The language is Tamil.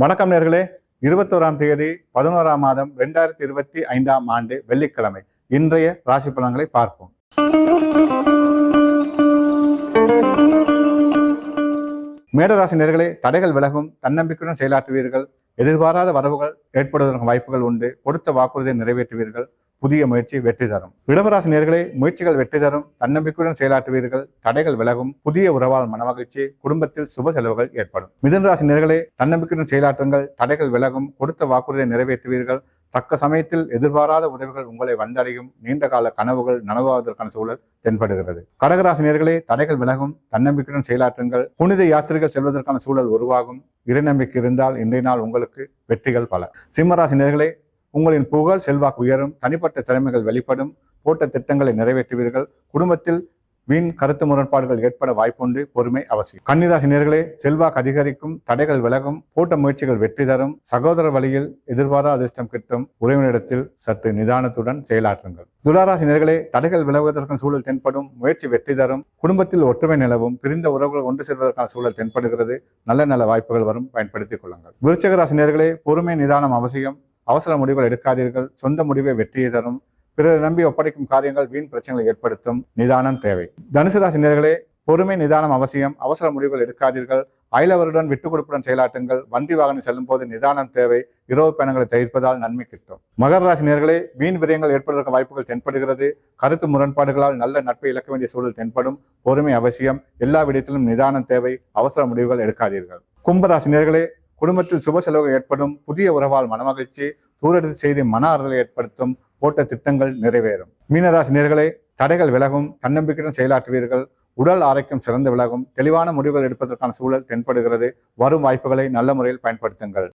வணக்கம் நேர்களே. 21ஆம் தேதி 11ஆம் மாதம் 2025ஆம் ஆண்டு வெள்ளிக்கிழமை இன்றைய ராசி பலன்களை பார்ப்போம். மேடராசி நேர்களே, தடைகள் விலகும், தன்னம்பிக்கையுடன் செயலாற்றுவீர்கள். எதிர்பாராத வரவுகள் ஏற்படுவதற்கு வாய்ப்புகள் உண்டு. கொடுத்த வாக்குறுதியை நிறைவேற்றுவீர்கள். புதிய முயற்சி வெற்றி தரும். இடவராசி நேர்களே, முயற்சிகள் வெற்றி தரும், தன்னம்பிக்கையுடன் செயலாற்றுவீர்கள். தடைகள் விலகும், புதிய உறவால் மனமகிழ்ச்சி, குடும்பத்தில் சுப செலவுகள் ஏற்படும். மிதுனராசி நேர்களே, தன்னம்பிக்கையுடன் செயலாற்றுங்கள். தடைகள் விலகும், கொடுத்த வாக்குறுதியை நிறைவேற்றுவீர்கள். தக்க சமயத்தில் எதிர்பாராத உதவிகள் உங்களை வந்தடையும். நீண்ட கால கனவுகள் நனவாவதற்கான சூழல் தென்படுகிறது. கடகராசி நேர்களே, தடைகள் விலகும், தன்னம்பிக்கையுடன் செயலாற்றுங்கள். புனித யாத்திரைகள் செல்வதற்கான சூழல் உருவாகும். இறைநம்பிக்கை இருந்தால் இன்றைய நாள் உங்களுக்கு வெற்றிகள் பல. சிம்மராசி நேர்களே, உங்களின் புகழ் செல்வாக்கு உயரும். தனிப்பட்ட திறமைகள் வெளிப்படும். போட்ட திட்டங்களை நிறைவேற்றுவீர்கள். குடும்பத்தில் வீண் கருத்து முரண்பாடுகள் ஏற்பட வாய்ப்புண்டு. பொறுமை அவசியம். கன்னிராசி நேர்களே, செல்வாக்கு அதிகரிக்கும், தடைகள் விலகும், போட்ட முயற்சிகள் வெற்றி தரும். சகோதர வழியில் எதிர்பாராத அதிர்ஷ்டம் கிட்டும். உறவினரிடத்தில் சற்று நிதானத்துடன் செயலாற்றுங்கள். துளாராசி நேர்களே, தடைகள் விலகுவதற்கான சூழல் தென்படும். முயற்சி வெற்றி தரும். குடும்பத்தில் ஒற்றுமை நிலவும். பிரிந்த உறவுகள் ஒன்று சேர்வதற்கான சூழல் தென்படுகிறது. நல்ல வாய்ப்புகள் வரும், பயன்படுத்திக் கொள்ளுங்கள். விருச்சிக ராசி நேர்களே, பொறுமை நிதானம் அவசியம். அவசர முடிவுகள் எடுக்காதீர்கள். சொந்த முடிவை வெற்றியை தரும். பிறரை நம்பி ஒப்படைக்கும் காரியங்கள் வீண் பிரச்சனைகளை ஏற்படுத்தும். நிதானம் தேவை. தனுசு ராசி நேர்களே, பொறுமை நிதானம் அவசியம். அவசர முடிவுகள் எடுக்காதீர்கள். அயலவருடன் விட்டுக் கொடுப்புடன் செயலாற்றுங்கள். வண்டி வாகனம் செல்லும் போது நிதானம் தேவை. இரவு பயணங்களை தவிர்ப்பதால் நன்மை கிட்டும். மகர ராசி நேர்களே, வீண் விரயங்கள் ஏற்படுவதற்கு வாய்ப்புகள் தென்படுகிறது. கருத்து முரண்பாடுகளால் நல்ல நட்பை இழக்க வேண்டிய சூழல் தென்படும். பொறுமை அவசியம். எல்லா விடத்திலும் நிதானம் தேவை. அவசர முடிவுகள் எடுக்காதீர்கள். கும்பராசி நேர்களே, குடும்பத்தில் சுப செலவு ஏற்படும். புதிய உறவால் மனமகிழ்ச்சி, தூரத்து செய்தி மன ஆறுதலை ஏற்படுத்தும். போட்ட திட்டங்கள் நிறைவேறும். மீனராசி நேர்களே, தடைகள் விலகும், தன்னம்பிக்கையுடன் செயலாற்றுவீர்கள். உடல் ஆரோக்கியம் சிறந்து விலகும். தெளிவான முடிவுகள் எடுப்பதற்கான சூழல் தென்படுகிறது. வரும் வாய்ப்புகளை நல்ல முறையில் பயன்படுத்துங்கள்.